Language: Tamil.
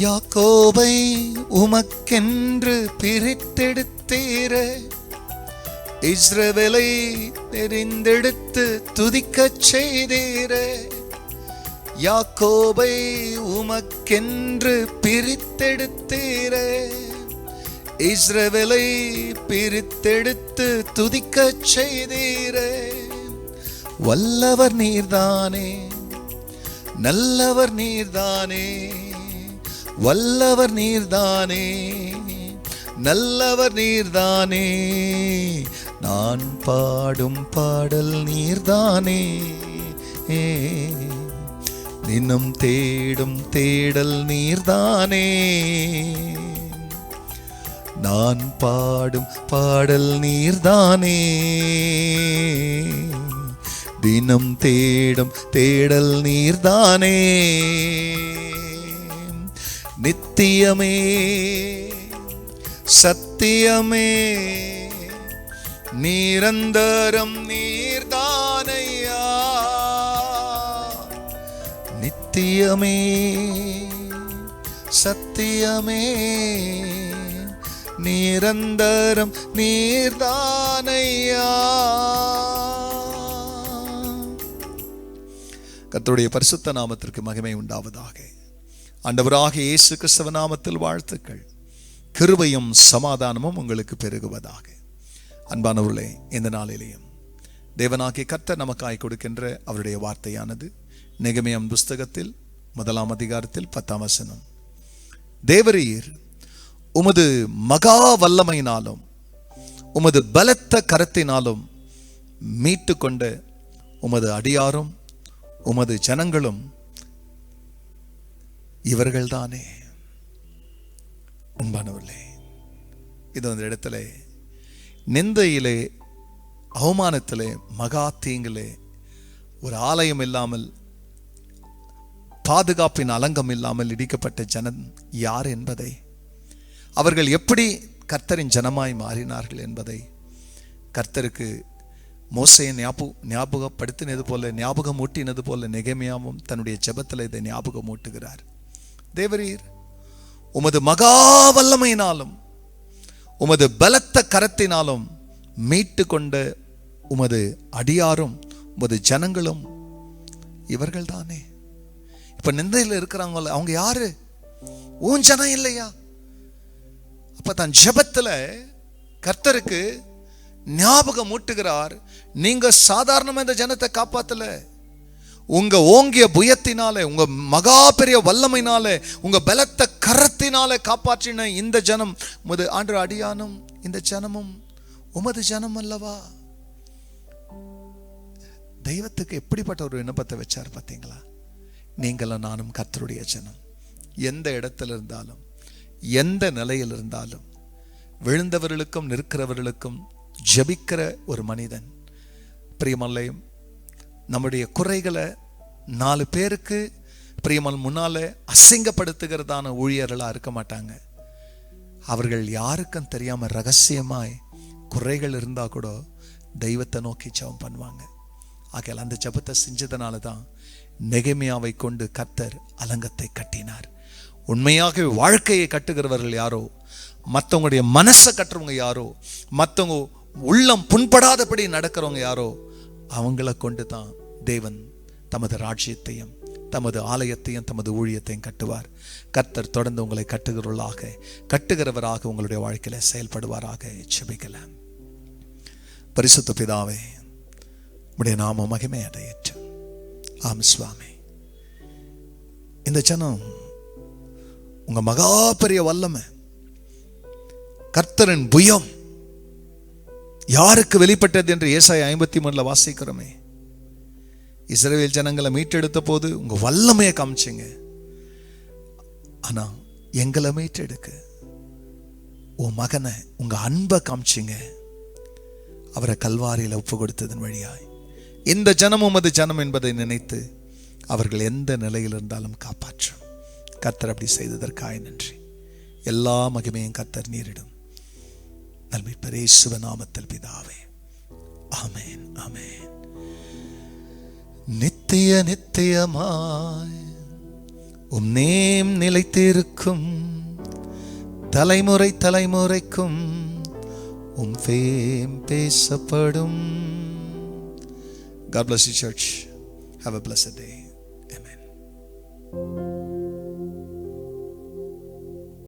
யாக்கோபை உமக்கென்று பிரித்தெடுத்தீரே, இஸ்ரவேலை தெரிந்தெடுத்து துதிக்கச் செய்தீரே. யாக்கோபை உமக்கென்று பிரித்தெடுத்தீரே, இஸ்ரவேலை பிரித்தெடுத்து துதிக்கச் செய்தீரே. வல்லவர் நீர்தானே, நல்லவர் நீர்தானே, வல்லவர் நீர்தானே, நல்லவர் நீர்தானே. நான் பாடும் பாடல் நீர்தானே, தினம் தேடும் தேடல் நீர்தானே. நான் பாடும் பாடல் நீர்தானே, தினம் தேடும் தேடல் நீர்தானே. நித்தியமே சத்தியமே நிரந்தரம் நீர்தானையா. நித்தியமே சத்தியமே நிரந்தரம் நீர்தானையா. கர்த்தருடைய பரிசுத்த நாமத்திற்கு மகிமை உண்டாவதாக. ஆண்டவராக இயேசு கிறிஸ்துவ நாமத்தில் வாழ்த்துக்கள். கிருபையும் சமாதானமும் உங்களுக்கு பெருகுவதாக. அன்பானவர்களே, இந்த நாளிலேயும் தேவனாகிய கர்த்தர் நமக்காய் கொடுக்கின்ற அவருடைய வார்த்தையானது நெகேமியா புஸ்தகத்தில் 1 அதிகாரத்தில் 10 வசனம். தேவரீர் உமது மகா வல்லமையினாலும் உமது பலத்த கரத்தினாலும் மீட்டு கொண்ட உமது அடியாரும் உமது ஜனங்களும் இவர்கள்தானே. அன்பானவர்களே, இது அந்த இடத்துல நிந்தையிலே, அவமானத்திலே, மகா தீங்கிலே, ஒரு ஆலயம் இல்லாமல், பாதுகாப்பின் அலங்கம் இல்லாமல் இடிக்கப்பட்ட ஜனம் யார் என்பதை, அவர்கள் எப்படி கர்த்தரின் ஜனமாய் மாறினார்கள் என்பதை கர்த்தருக்கு மோசையை ஞாபகப்படுத்தினது போல, ஞாபகம் ஊட்டினது போல நெகேமியாவும் தன்னுடைய ஜெபத்தில் இதை ஞாபகம் ஊட்டுகிறார். தேவரீர் உமது மகா வல்லமையினாலும் உமது பலத்த கரத்தினாலும் மீட்டு கொண்ட உமது அடியாரும் உமது ஜனங்களும் இவர்கள் தானே. இப்ப நிந்தையில் இருக்கிறாங்க, அவங்க யாரு? உன் ஜனம் இல்லையா? அப்ப தன் ஜெபத்துல கர்த்தருக்கு ஞாபகம் ஊட்டுகிறார், நீங்க சாதாரணமா இந்த ஜனத்தை காப்பாத்தல, உங்க ஓங்கிய புயத்தினாலே, உங்க மகா பெரிய வல்லமையினாலே, உங்க பலத்த கரத்தினாலே காப்பாற்றின இந்த ஜனம் உமது ஆண்டு அடியானும் இந்த ஜனமும் உமது ஜனம் அல்லவா. தெய்வத்துக்கு எப்படிப்பட்ட ஒரு விண்ணப்பத்தை வச்சார் பார்த்தீங்களா? நீங்களும் நானும் கர்த்தருடைய ஜனம். எந்த இடத்துல இருந்தாலும், எந்த நிலையில் இருந்தாலும், விழுந்தவர்களுக்கும் நிற்கிறவர்களுக்கும் ஜெபிக்கிற ஒரு மனிதன், பிரியமல்லையும் நம்முடைய குறைகளை 4 பேருக்கு பிரியமல் முன்னால அசிங்கப்படுத்துகிறதான ஊழியர்களா இருக்க மாட்டாங்க. அவர்கள் யாருக்கும் தெரியாம ரகசியமாய் குறைகள் இருந்தா கூட தெய்வத்தை நோக்கி ஜெபம் பண்ணுவாங்க. ஆகையால் அந்த ஜெபத்தை செஞ்சதுனால தான் நெகேமியாவை கொண்டு கர்த்தர் அலங்கத்தை கட்டினார். உண்மையாக வாழ்க்கையை கட்டுகிறவர்கள் யாரோ, மற்றவங்களுடைய மனசை கட்டுறவங்க யாரோ, மற்றவங்க உள்ளம் புண்படாதபடி நடக்கிறவங்க யாரோ, அவங்கள கொண்டு தான் தேவன் தமது ராஜ்யத்தையும் தமது ஆலயத்தையும் தமது ஊழியத்தையும் கட்டுவார். கர்த்தர் தொடர்ந்து உங்களை கட்டுகிறவராக உங்களுடைய வாழ்க்கையில செயல்படுவாராக. ஜெபிக்கலாம். பரிசுத்த பிதாவே, உம்முடைய நாமம் மகிமை அடையட்டும். ஆம் சுவாமி, இந்த ஜனம் உங்க மகா பெரிய வல்லமை, கர்த்தரின் புயம் யாருக்கு வெளிப்பட்டது என்று ஏசாயா 53 வாசிக்கிறோமே. இஸ்ரவேல் ஜனங்களை மீட்டெடுத்த போது உங்க வல்லமையை காமிச்சிங்க. ஆனா எங்களை மீட்டெடுக்க உன் மகனை, உங்க அன்பை காமிச்சிங்க. அவரை கல்வாரியில் ஒப்பு கொடுத்ததன் வழியாய் இந்த ஜனம் உமது ஜனம் என்பதை நினைத்து அவர்கள் எந்த நிலையில் இருந்தாலும் காப்பாற்றும். கர்த்தர் அப்படி செய்ததற்காய் நன்றி. எல்லா மகிமையும் கர்த்தர் நீரிடும். நல்மீட்பர் இயேசுவின் நாமத்தில் பிதாவே, ஆமென், ஆமென். நித்திய நித்தியமாய் உம் நேம் நிலைத்திருக்கும், தலைமுறை தலைமுறைக்கும் உம் ஃபேம் பேசப்படும். God bless you, church. Have a blessed day. Amen.